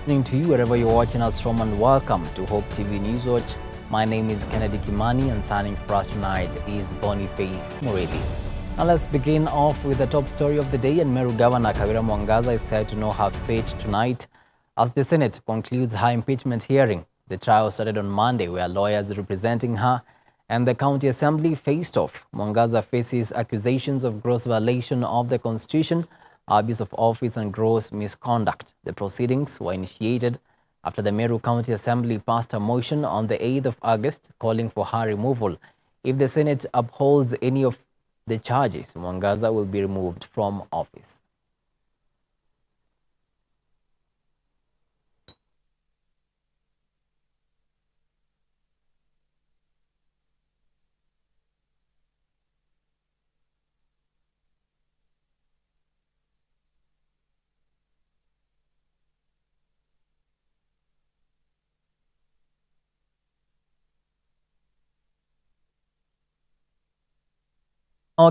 evening to you wherever you're watching us from, and welcome to Hope TV News Watch. My name is Kimani, and signing for us tonight is Boniface Muredi. Now let's begin off with the top story of the day. And Meru Governor Kawira Mwangaza is said to know her fate tonight as the Senate concludes her impeachment hearing. The trial started on Monday, where lawyers representing her and the County Assembly faced off. Mwangaza faces accusations of gross violation of the Constitution, abuse of office and gross misconduct. The proceedings were initiated after the Meru County Assembly passed a motion on the 8th of August calling for her removal. If the Senate upholds any of the charges, Mwangaza will be removed from office.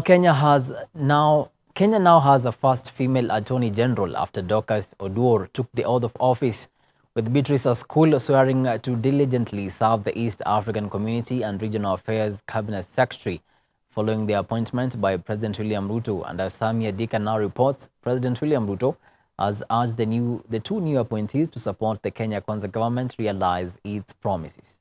Kenya now has a first female Attorney General after Dorcas Oduor took the oath of office, with Beatrice School swearing to diligently serve the East African Community and Regional Affairs Cabinet Secretary. Following the appointment by President William Ruto, and as Samia Dika now reports, President William Ruto has urged the two new appointees to support the Kenya Kwanza government realize its promises.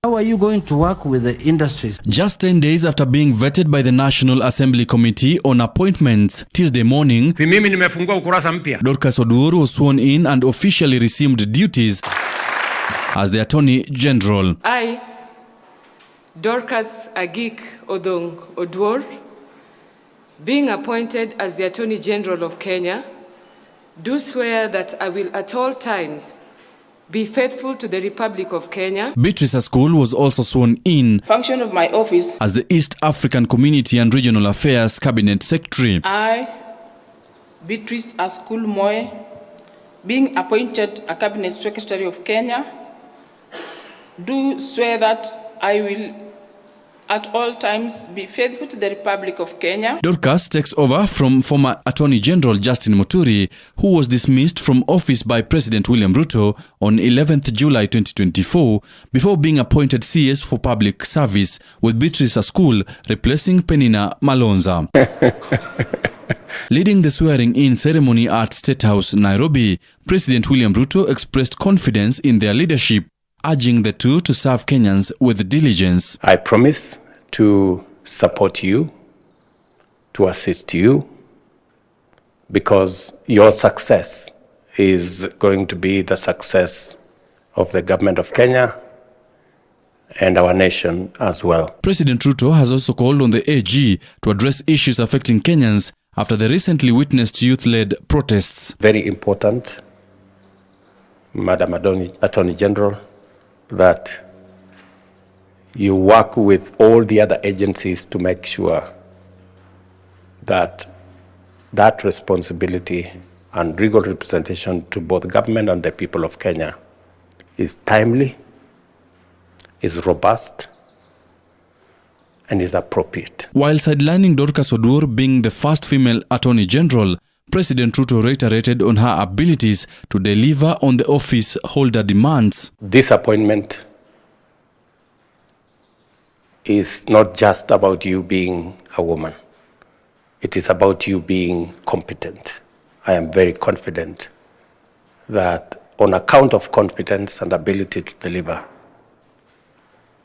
How are you going to work with the industries? Just 10 days after being vetted by the National Assembly Committee on Appointments, Tuesday morning, Dorcas Oduor was sworn in and officially resumed duties as the Attorney General. I, Dorcas Agik Odong Oduor, being appointed as the Attorney General of Kenya, do swear that I will at all times be faithful to the Republic of Kenya. Beatrice School was also sworn in function of my office as the East African Community and Regional Affairs Cabinet Secretary. I, Beatrice School Moe, being appointed a Cabinet Secretary of Kenya, do swear that I will at all times be faithful to the Republic of Kenya. Dorcas takes over from former Attorney General Justin Muturi, who was dismissed from office by President William Ruto on 11th July 2024 before being appointed CS for Public Service, with Beatrice School replacing Penina Malonza. Leading the swearing-in ceremony at State House, Nairobi, President William Ruto expressed confidence in their leadership, urging the two to serve Kenyans with diligence. I promise to support you, to assist you, because your success is going to be the success of the government of Kenya and our nation as well. President Ruto has also called on the AG to address issues affecting Kenyans after the recently witnessed youth-led protests. Very important, Madam Attorney General, that you work with all the other agencies to make sure that that responsibility and legal representation to both government and the people of Kenya is timely, is robust, and is appropriate. While sidelining Dorcas Oduor being the first female Attorney General, President Ruto reiterated on her abilities to deliver on the office holder demands. This appointment is not just about you being a woman. It is about you being competent. I am very confident that on account of competence and ability to deliver,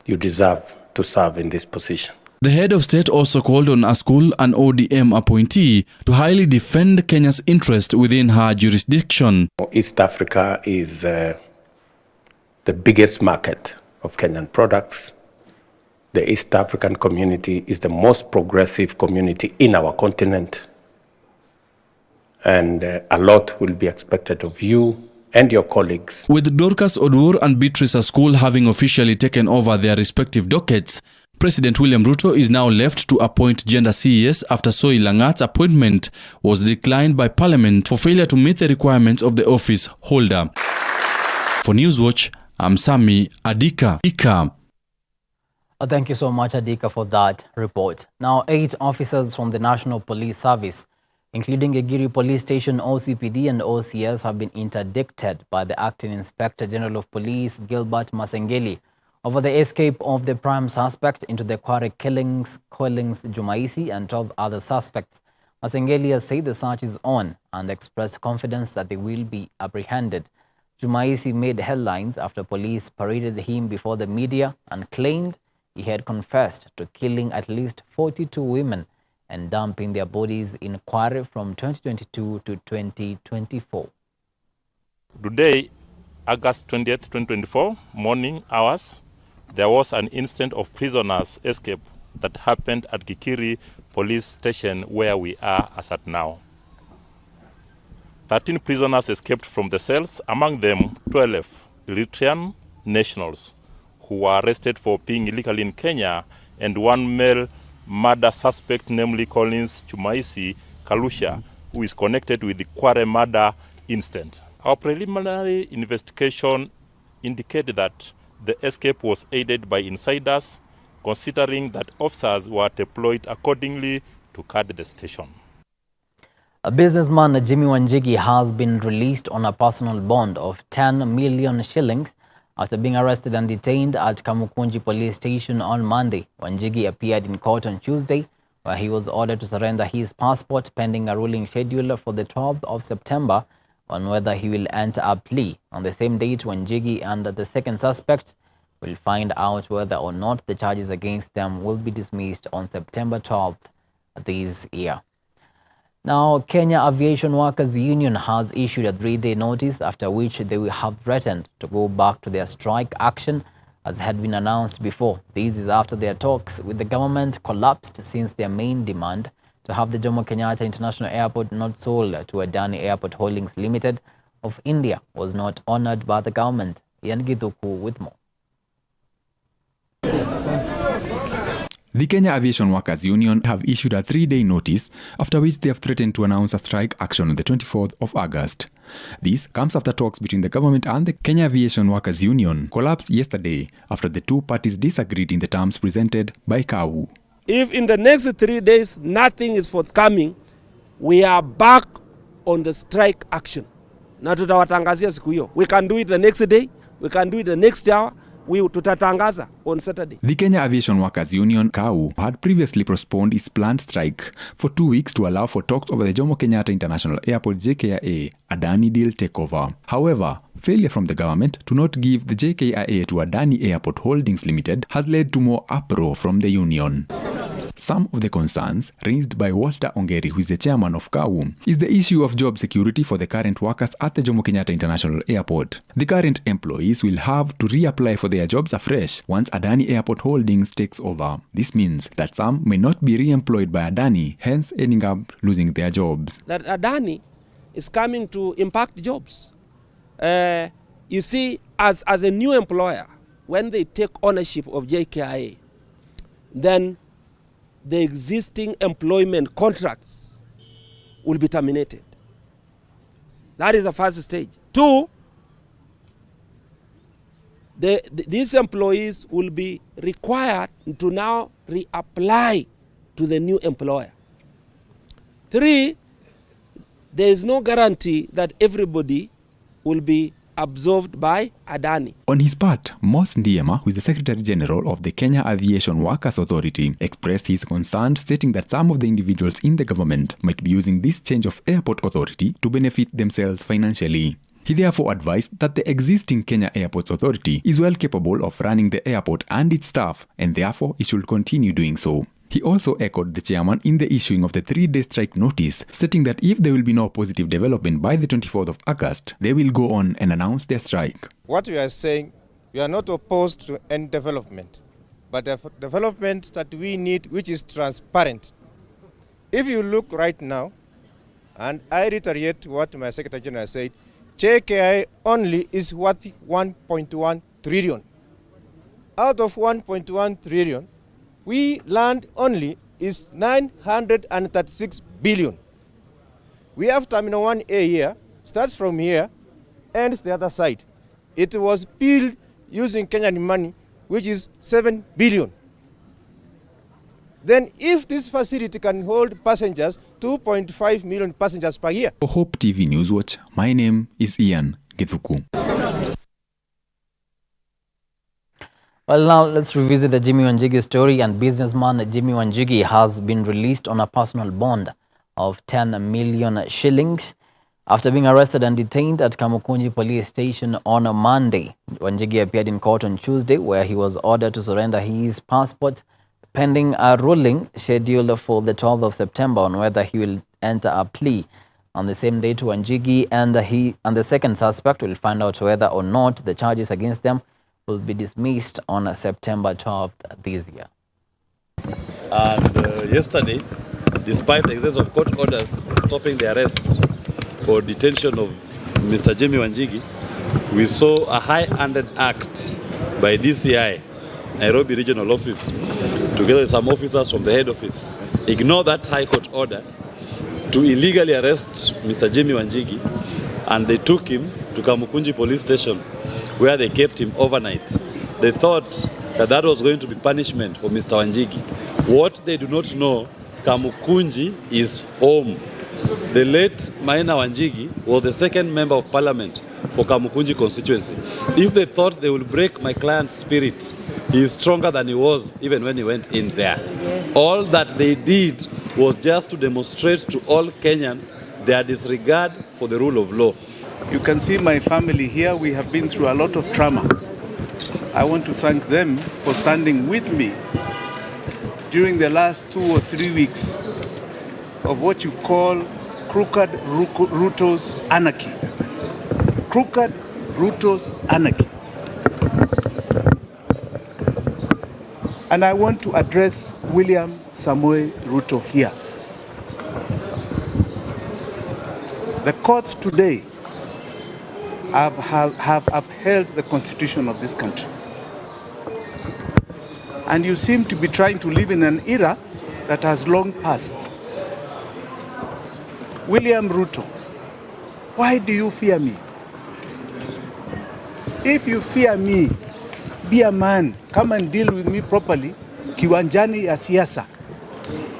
you deserve to serve in this position. The head of state also called on Askul, an ODM appointee, to highly defend Kenya's interest within her jurisdiction. East Africa is the biggest market of Kenyan products. The East African community is the most progressive community in our continent. And a lot will be expected of you and your colleagues. With Dorcas Oduor and Beatrice School having officially taken over their respective dockets, President William Ruto is now left to appoint gender CES after Soy Langat's appointment was declined by Parliament for failure to meet the requirements of the office holder. For Newswatch, I'm Sami Adika. Thank you so much, Adika, for that report. Now, 8 officers from the National Police Service, including Gigiri Police Station OCPD and OCS, have been interdicted by the Acting Inspector General of Police, Gilbert Masengeli, over the escape of the prime suspect into the Kware killings, Jumaisi, and 12 other suspects. Masengeli has said the search is on and expressed confidence that they will be apprehended. Jumaisi made headlines after police paraded him before the media and claimed he had confessed to killing at least 42 women and dumping their bodies in Kware from 2022 to 2024. Today, August 20th, 2024, morning hours, there was an incident of prisoners' escape that happened at Gikiri police station where we are as at now. 13 prisoners escaped from the cells, among them 12 Eritrean nationals who were arrested for being illegally in Kenya, and 1 male murder suspect, namely Collins Chumaisi Kalusha, who is connected with the Kware murder incident. Our preliminary investigation indicated that the escape was aided by insiders, considering that officers were deployed accordingly to guard the station. A businessman, Jimmy Wanjigi, has been released on a personal bond of 10 million shillings after being arrested and detained at Kamukunji police station on Monday. Wanjigi appeared in court on Tuesday, where he was ordered to surrender his passport pending a ruling schedule for the 12th of September on whether he will enter a plea. On the same date, Wanjigi and the second suspect will find out whether or not the charges against them will be dismissed on September 12th this year. Now, Kenya Aviation Workers Union has issued a 3-day notice after which they will have threatened to go back to their strike action as had been announced before. This is after their talks with the government collapsed since their main demand to have the Jomo Kenyatta International Airport not sold to Adani Airport Holdings Limited of India was not honored by the government. Ian Githuku with more. The Kenya Aviation Workers Union have issued a 3-day notice, after which they have threatened to announce a strike action on the 24th of August. This comes after talks between the government and the Kenya Aviation Workers Union collapsed yesterday after the two parties disagreed in the terms presented by KAU. If in the next 3 days nothing is forthcoming, we are back on the strike action. Na tutawatangazia siku hiyo. We can do it the next day, we can do it the next hour. We tutatangaza on Saturday. The Kenya Aviation Workers Union, KAU, had previously postponed its planned strike for 2 weeks to allow for talks over the Jomo Kenyatta International Airport JKIA Adani deal takeover. However, failure from the government to not give the JKIA to Adani Airport Holdings Limited has led to more uproar from the union. Some of the concerns raised by Walter Ongeri, who is the chairman of KAU, is the issue of job security for the current workers at the Jomo Kenyatta International Airport. The current employees will have to reapply for their jobs afresh once Adani Airport Holdings takes over. This means that some may not be re-employed by Adani, hence ending up losing their jobs. That Adani is coming to impact jobs. You see, as a new employer, when they take ownership of JKIA, then the existing employment contracts will be terminated. That is the first stage. 2, these employees will be required to now reapply to the new employer. 3, there is no guarantee that everybody will be absorbed by Adani. On his part, Mos Ndiema, who is the Secretary General of the Kenya Aviation Workers Authority, expressed his concern, stating that some of the individuals in the government might be using this change of airport authority to benefit themselves financially. He therefore advised that the existing Kenya Airports Authority is well capable of running the airport and its staff, and therefore it should continue doing so. He also echoed the chairman in the issuing of the 3-day strike notice, stating that if there will be no positive development by the 24th of August, they will go on and announce their strike. What we are saying, we are not opposed to any development, but the development that we need, which is transparent. If you look right now, and I reiterate what my Secretary General said, JKI only is worth 1.1 trillion. Out of 1.1 trillion, we land only is 936 billion. We have Terminal 1A here, starts from here, ends the other side. It was built using Kenyan money, which is 7 billion. then if this facility can hold passengers, 2.5 million passengers per year. For Hope TV Newswatch, my name is Ian Githuku. Well, now let's revisit the Jimmy Wanjigi story. And businessman Jimmy Wanjigi has been released on a personal bond of 10 million shillings after being arrested and detained at Kamukunji police station on a Monday. Wanjigi appeared in court on Tuesday, where he was ordered to surrender his passport pending a ruling scheduled for the 12th of September on whether he will enter a plea on the same day to Wanjigi, and the second suspect will find out whether or not the charges against them will be dismissed on September 12th this year. And yesterday, despite the existence of court orders stopping the arrest or detention of Mr. Jimmy Wanjigi, we saw a high-handed act by DCI, Nairobi Regional Office, together with some officers from the head office, ignore that high court order to illegally arrest Mr. Jimmy Wanjigi, and they took him to Kamukunji police station, where they kept him overnight. They thought that that was going to be punishment for Mr. Wanjigi. What they do not know, Kamukunji is home. The late Maina Wanjigi was the second member of parliament for Kamukunji constituency. If they thought they would break my client's spirit, he is stronger than he was even when he went in there. Yes. All that they did was just to demonstrate to all Kenyans their disregard for the rule of law. You can see my family here. We have been through a lot of trauma. I want to thank them for standing with me during the last 2 or 3 weeks of what you call crooked Ruto's anarchy. Crooked Ruto's anarchy. And I want to address William Samoei Ruto here. The courts today have upheld the constitution of this country. And you seem to be trying to live in an era that has long passed. William Ruto, why do you fear me? If you fear me, be a man, come and deal with me properly, kiwanjani ya siasa,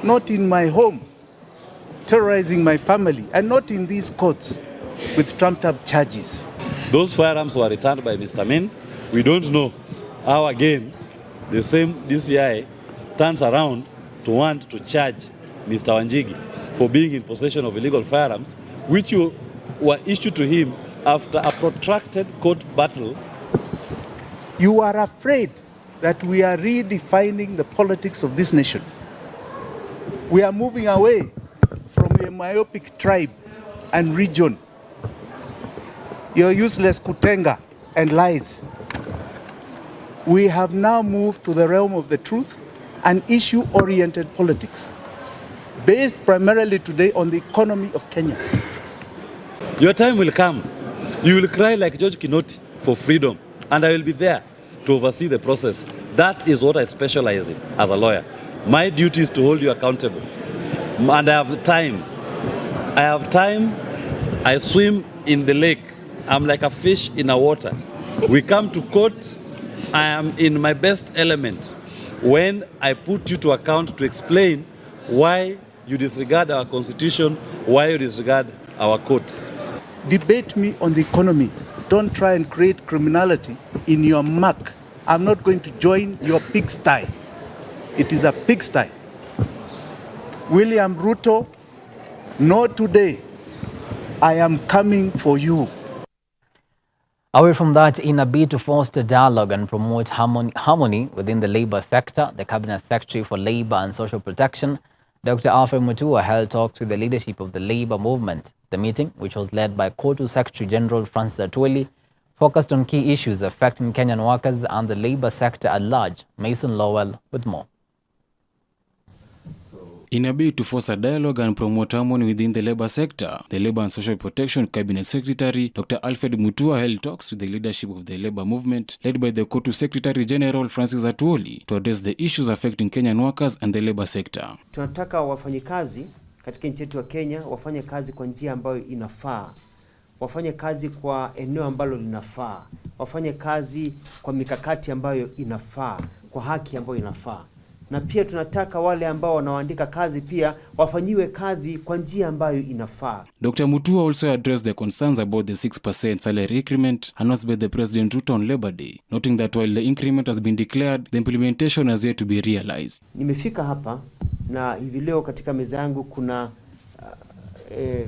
not in my home, terrorizing my family, and not in these courts with trumped up charges. Those firearms were returned by Mr. Min. We don't know how again the same DCI turns around to want to charge Mr. Wanjigi for being in possession of illegal firearms, which were issued to him after a protracted court battle. You are afraid that we are redefining the politics of this nation. We are moving away from a myopic tribe and region. Your useless kutenga and lies. We have now moved to the realm of the truth and issue-oriented politics, based primarily today on the economy of Kenya. Your time will come. You will cry like George Kinoti for freedom, and I will be there to oversee the process. That is what I specialize in as a lawyer. My duty is to hold you accountable. And I have time. I swim in the lake. I'm like a fish in a water. We come to court, I am in my best element when I put you to account to explain why you disregard our constitution, why you disregard our courts. Debate me on the economy. Don't try and create criminality in your muck. I'm not going to join your pigsty. It is a pigsty. William Ruto, no today. I am coming for you. Away from that, in a bid to foster dialogue and promote harmony within the labour sector, the Cabinet Secretary for Labour and Social Protection, Dr. Alfred Mutua, held talks with the leadership of the labour movement. The meeting, which was led by COTU Secretary General Francis Atwoli, focused on key issues affecting Kenyan workers and the labour sector at large. Mason Lowell with more. In a bid to foster dialogue and promote harmony within the labour sector, the Labour and Social Protection Cabinet Secretary, Dr. Alfred Mutua, held talks with the leadership of the labour movement, led by the COTU Secretary General Francis Atwoli, to address the issues affecting Kenyan workers and the labour sector. Tunataka wafanyikazi katika nchi yetu ya Kenya wafanye kazi kwa njia ambayo inafaa, wafanye kazi kwa eneo ambalo linafaa, wafanye kazi kwa mikakati ambayo inafaa, kwa haki ambayo inafaa. na pia tunataka wale ambao wanaoandika kazi pia wafanyiwe kazi kwa njia ambayo inafaa. Dr. Mutua also addressed the concerns about the 6% salary increment announced by the President Ruto on Labor Day, noting that while the increment has been declared, the implementation has yet to be realized. Nimefika hapa na hivi leo katika meza yangu kuna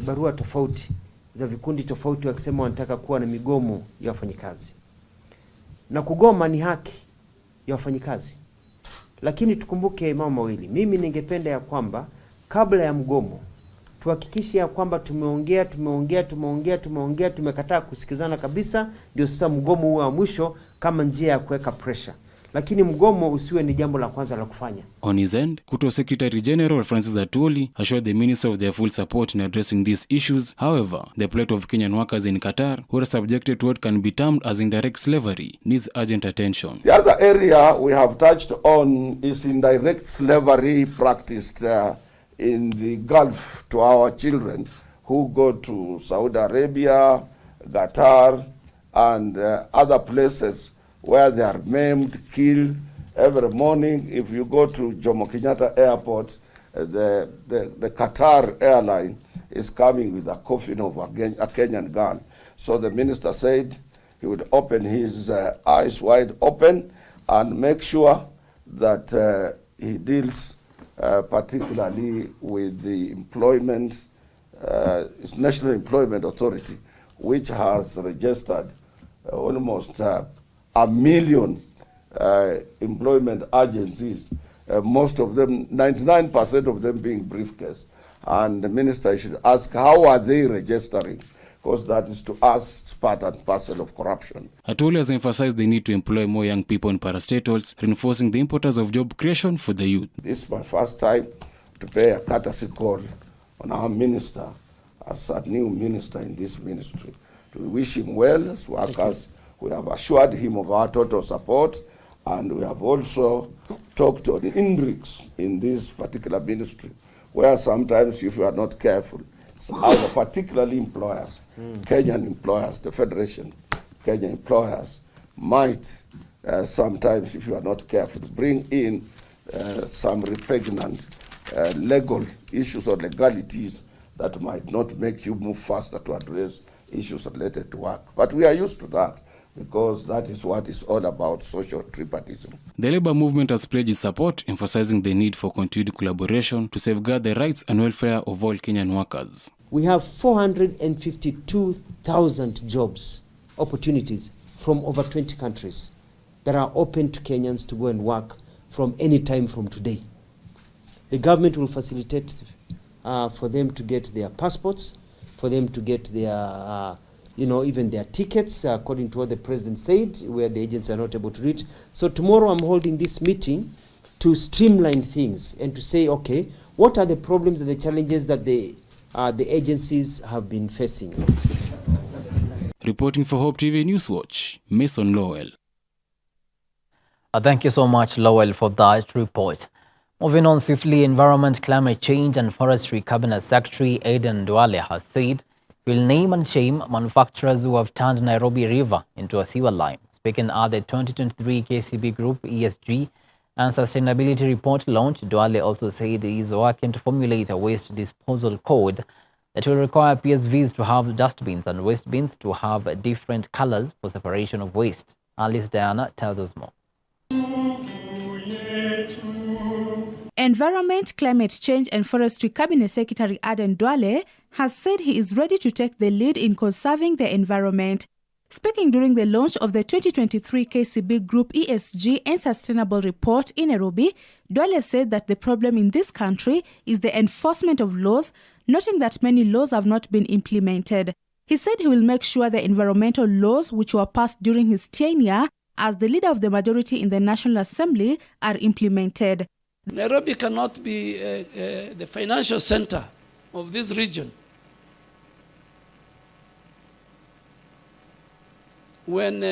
barua tofauti za vikundi tofauti wakisema wanataka kuwa na migomo ya wafanyikazi. Na kugoma ni haki ya wafanyikazi. Lakini tukumbuke mambo mawili. Mimi ningependa ya kwamba kabla ya mgomo tuhakikishe ya kwamba tumekataa kusikizana kabisa, ndio sasa mgomo huo wa mwisho kama njia ya kuweka pressure. Lakini mgomo usiwe ni jambo la kwanza la kufanya. On his end, Kuto Secretary General Francis Atwoli assured the minister of their full support in addressing these issues. However, the plight of Kenyan workers in Qatar, who are subjected to what can be termed as indirect slavery, needs urgent attention. The other area we have touched on is indirect slavery practiced in the Gulf to our children who go to Saudi Arabia, Qatar, and other places where they are maimed, killed every morning. If you go to Jomo Kenyatta Airport, the Qatar airline is coming with a coffin of a Kenyan girl. So the minister said he would open his eyes wide open and make sure that he deals particularly with the employment, National Employment Authority, which has registered almost 1 million employment agencies, most of them, 99% of them being briefcase. And the minister should ask, how are they registering? Because that is to us part and parcel of corruption. Atwoli has emphasized the need to employ more young people in parastatals, reinforcing the importance of job creation for the youth. This is my first time to pay a courtesy call on our minister as a new minister in this ministry. We wish him well as workers. We have assured him of our total support, and we have also talked on INRICS in this particular ministry, where sometimes if you are not careful, particularly employers, Kenyan employers, the Federation, Kenyan employers might sometimes, if you are not careful, bring in some repugnant legal issues or legalities that might not make you move faster to address issues related to work. But we are used to that, because that is what is all about, social tripartism. The labor movement has pledged its support, emphasizing the need for continued collaboration to safeguard the rights and welfare of all Kenyan workers. We have 452,000 jobs, opportunities from over 20 countries that are open to Kenyans to go and work from any time from today. The government will facilitate for them to get their passports, for them to get their even their tickets, according to what the president said, where the agents are not able to reach. So tomorrow I'm holding this meeting to streamline things and to say, okay, what are the problems and the challenges that the agencies have been facing? Reporting for Hope TV Newswatch, Mason Lowell. Thank you so much, Lowell, for that report. Moving on swiftly, Environment, Climate Change and Forestry Cabinet Secretary Aden Duale has said will name and shame manufacturers who have turned Nairobi River into a sewer line. Speaking at the 2023 KCB Group ESG and Sustainability Report launch, Duale also said he is working to formulate a waste disposal code that will require PSVs to have dustbins and waste bins to have different colors for separation of waste. Alice Diana tells us more. Environment, Climate Change and Forestry Cabinet Secretary Aden Duale has said he is ready to take the lead in conserving the environment. Speaking during the launch of the 2023 KCB Group ESG and Sustainable Report in Nairobi, Duale said that the problem in this country is the enforcement of laws, noting that many laws have not been implemented. He said he will make sure the environmental laws which were passed during his tenure as the leader of the majority in the National Assembly are implemented. Nairobi cannot be the financial center of this region when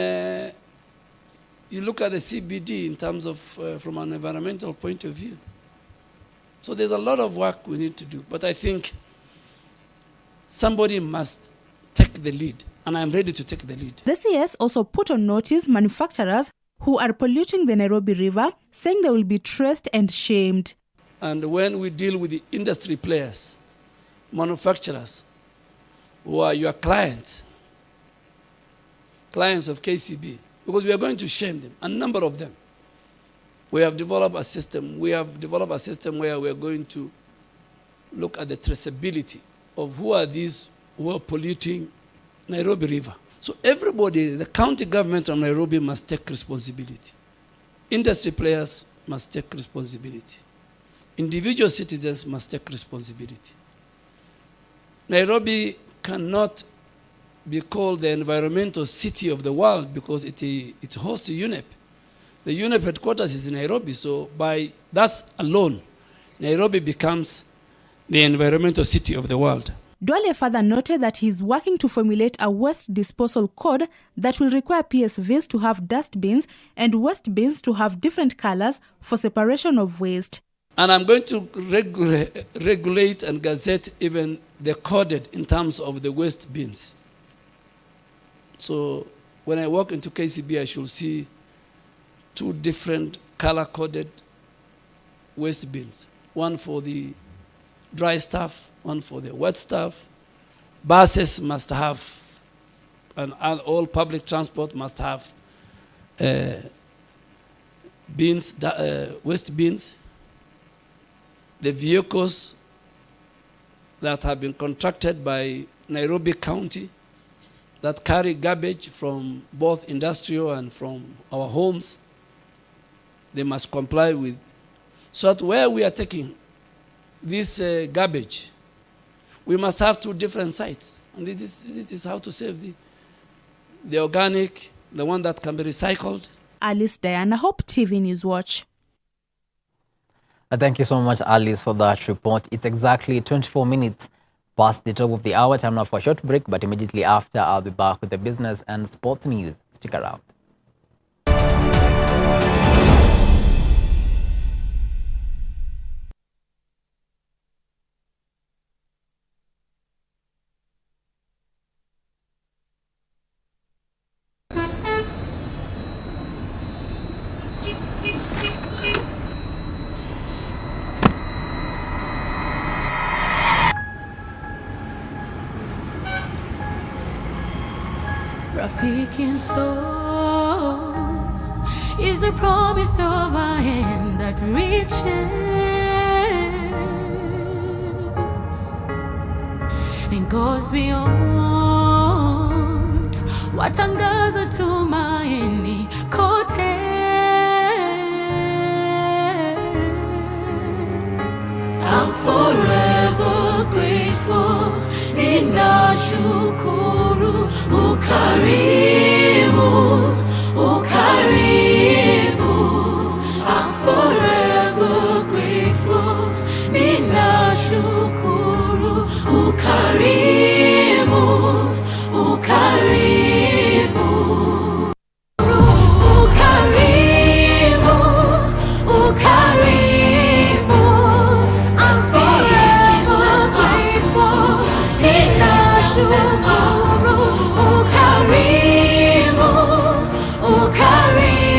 you look at the CBD in terms of from an environmental point of view. So there's a lot of work we need to do, but I think somebody must take the lead, and I'm ready to take the lead. The CS also put on notice manufacturers who are polluting the Nairobi River, saying they will be traced and shamed. And when we deal with the industry players, manufacturers, who are your clients of KCB, because we are going to shame them, a number of them. We have developed a system. We have developed a system where we are going to look at the traceability of who are these who are polluting Nairobi River. So everybody, the county government of Nairobi must take responsibility. Industry players must take responsibility. Individual citizens must take responsibility. Nairobi cannot be called the environmental city of the world because it hosts UNEP. The UNEP headquarters is in Nairobi, so by that alone, Nairobi becomes the environmental city of the world. Duale further noted that he is working to formulate a waste disposal code that will require PSVs to have dust bins and waste bins to have different colors for separation of waste. And I'm going to regulate and gazette even the coded in terms of the waste bins. So when I walk into KCB, I should see 2 different color-coded waste bins. One for the dry stuff, one for the wet stuff. Buses must have, and all public transport must have bins, waste bins. The vehicles that have been contracted by Nairobi County that carry garbage from both industrial and from our homes, they must comply with. So that where we are taking this garbage, we must have 2 different sites. And this is how to save the organic, the one that can be recycled. Alice Diana, Hope TV News Watch. Thank you so much, Alice, for that report. It's exactly 24 minutes past the top of the hour. Time now for a short break, but immediately after, I'll be back with the business and sports news. Stick around. Rafiki soul is the promise of a hand that reaches and goes beyond watangaza tumaini kote. I'm forever grateful. Ninashukuru ukarimu, ukarimu. I'm forever grateful. Ninashukuru ukarimu, ukarimu. Ukarimu, ukarimu. I'm forever grateful. Ninashukuru ukarimu, ukarimu.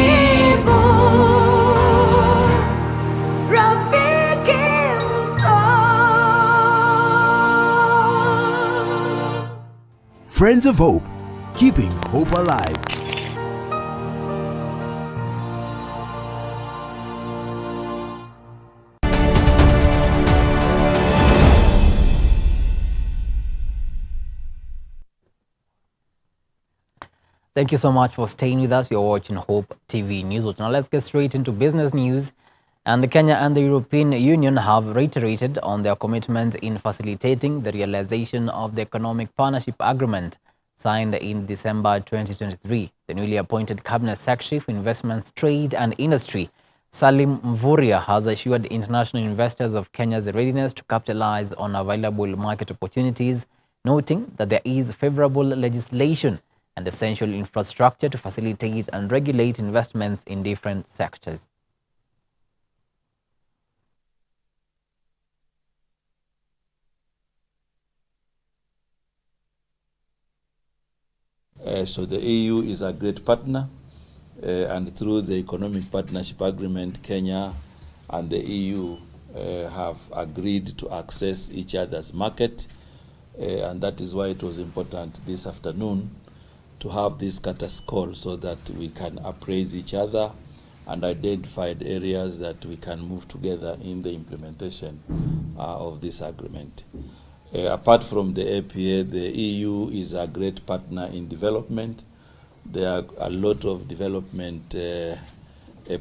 Rafiki msoul. Friends of Hope, keeping hope alive. Thank you so much for staying with us. You're watching Hope TV News. Now let's get straight into business news. And Kenya and the European Union have reiterated on their commitment in facilitating the realization of the Economic Partnership Agreement signed in December 2023. The newly appointed Cabinet Secretary for Investments, Trade and Industry, Salim Mvurya, has assured international investors of Kenya's readiness to capitalize on available market opportunities, noting that there is favorable legislation and essential infrastructure to facilitate and regulate investments in different sectors. So the EU is a great partner. and through the Economic Partnership Agreement, Kenya and the EU have agreed to access each other's market, and that is why it was important this afternoon to have this status call so that we can appraise each other and identify the areas that we can move together in the implementation of this agreement. Apart from the APA, the EU is a great partner in development. There are a lot of development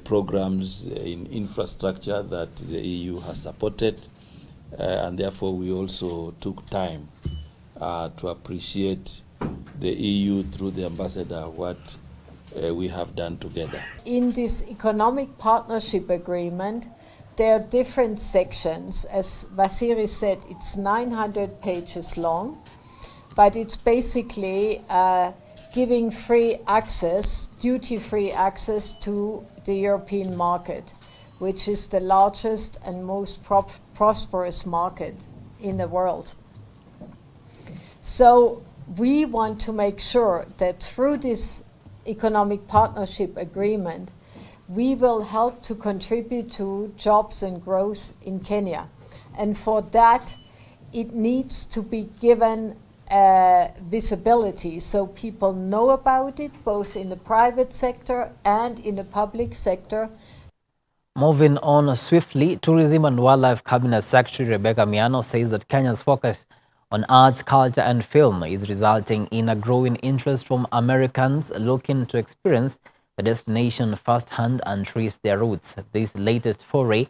programs in infrastructure that the EU has supported, and therefore we also took time to appreciate the EU through the ambassador what we have done together. In this economic partnership agreement, there are different sections. As Vasiri said, it's 900 pages long, but it's basically giving free access, duty-free access to the European market, which is the largest and most prosperous market in the world. So we want to make sure that through this economic partnership agreement, we will help to contribute to jobs and growth in Kenya. And for that, it needs to be given visibility so people know about it, both in the private sector and in the public sector. Moving on swiftly, Tourism and Wildlife Cabinet Secretary Rebecca Miano says that Kenya's focus on arts, culture and film is resulting in a growing interest from Americans looking to experience the destination firsthand and trace their roots. This latest foray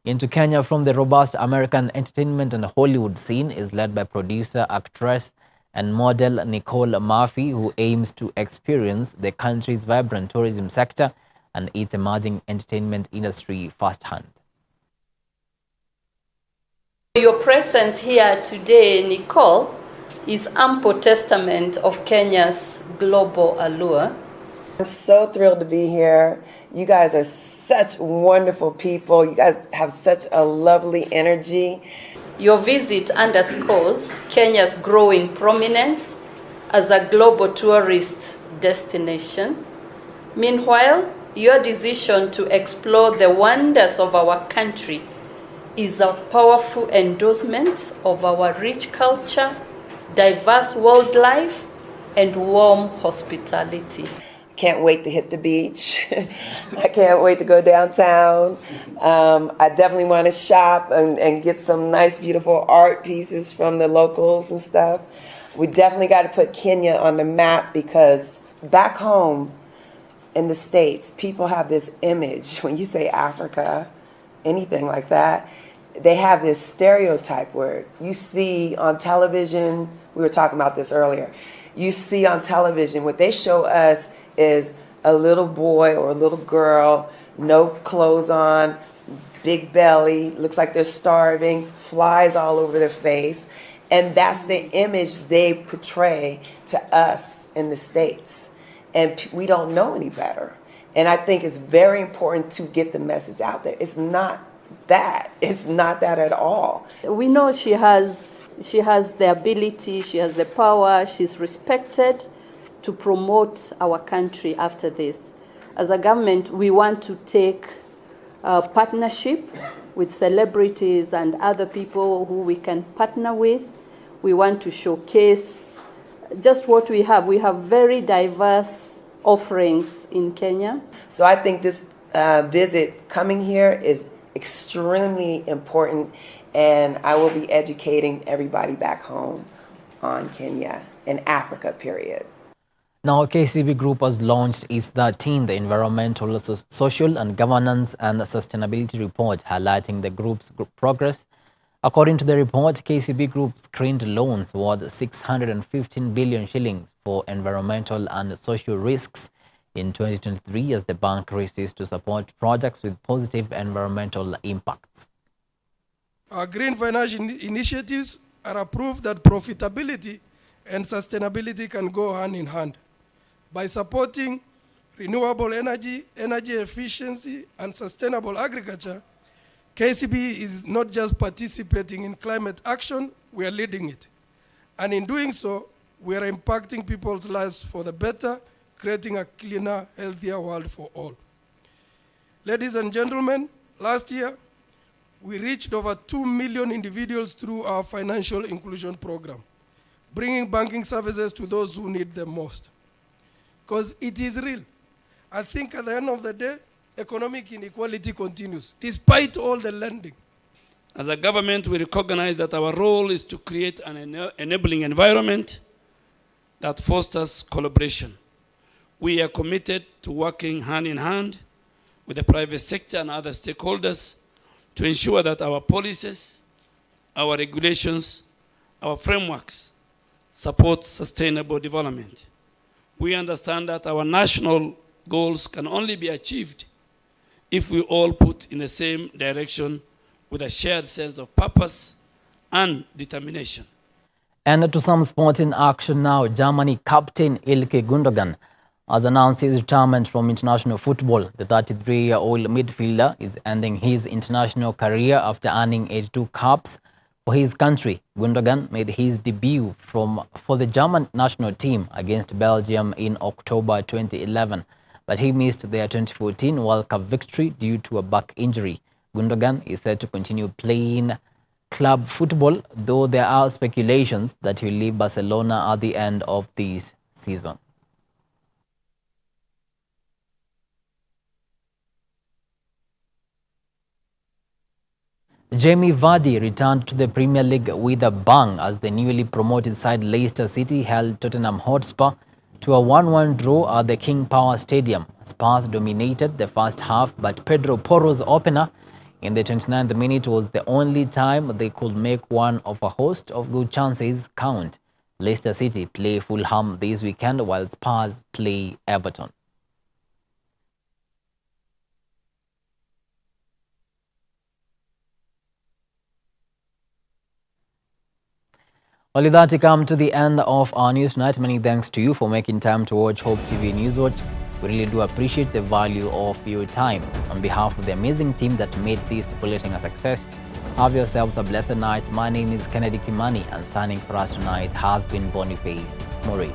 into Kenya from the robust American entertainment and Hollywood scene is led by producer, actress and model Nicole Murphy, who aims to experience the country's vibrant tourism sector and its emerging entertainment industry firsthand. Your presence here today, Nicole, is ample testament of Kenya's global allure. I'm so thrilled to be here. You guys are such wonderful people. You guys have such a lovely energy. Your visit underscores Kenya's growing prominence as a global tourist destination. Meanwhile, your decision to explore the wonders of our country is a powerful endorsement of our rich culture, diverse wildlife, and warm hospitality. Can't wait to hit the beach. I can't wait to go downtown. I definitely want to shop and get some nice, beautiful art pieces from the locals and stuff. We definitely got to put Kenya on the map because back home in the States, people have this image. When you say Africa, anything like that, they have this stereotype where you see on television, we were talking about this earlier, you see on television, what they show us is a little boy or a little girl, no clothes on, big belly, looks like they're starving, flies all over their face. And that's the image they portray to us in the States. And we don't know any better. And I think it's very important to get the message out there. It's not that. It's not that at all. We know she has the ability, she has the power, she's respected to promote our country after this. As a government, we want to take a partnership with celebrities and other people who we can partner with. We want to showcase just what we have. We have very diverse offerings in Kenya. So I think this visit coming here is extremely important, and I will be educating everybody back home on Kenya and Africa, period. Now, KCB Group has launched its 13th Environmental, Social and Governance and Sustainability Report, highlighting the group's progress. According to the report, KCB Group screened loans worth 615 billion shillings for environmental and social risks in 2023 as the bank races to support projects with positive environmental impacts. Our green financial initiatives are a proof that profitability and sustainability can go hand in hand. By supporting renewable energy, energy efficiency, and sustainable agriculture, KCB is not just participating in climate action, we are leading it. And in doing so, we are impacting people's lives for the better creating a cleaner, healthier world for all. Ladies and gentlemen, last year, we reached over 2 million individuals through our financial inclusion program, bringing banking services to those who need them most. Because it is real. I think at the end of the day, economic inequality continues, despite all the lending. As a government, we recognize that our role is to create an enabling environment that fosters collaboration. We are committed to working hand in hand with the private sector and other stakeholders to ensure that our policies, our regulations, our frameworks support sustainable development. We understand that our national goals can only be achieved if we all put in the same direction with a shared sense of purpose and determination. And to some sporting action now, Germany captain Ilkay Gundogan has announced his retirement from international football. The 33-year-old midfielder is ending his international career after earning 82 caps for his country. Gundogan made his debut for the German national team against Belgium in October 2011, but he missed their 2014 World Cup victory due to a back injury. Gundogan is set to continue playing club football, though there are speculations that he'll leave Barcelona at the end of this season. Jamie Vardy returned to the Premier League with a bang as the newly promoted side Leicester City held Tottenham Hotspur to a 1-1 draw at the King Power Stadium. Spurs dominated the first half, but Pedro Porro's opener in the 29th minute was the only time they could make one of a host of good chances count. Leicester City play Fulham this weekend while Spurs play Everton. Well, with that, we come to the end of our news tonight. Many thanks to you for making time to watch Hope TV News Watch. We really do appreciate the value of your time. On behalf of the amazing team that made this bulletin a success, have yourselves a blessed night. My name is Kennedy Kimani, and signing for us tonight has been Boniface Murray.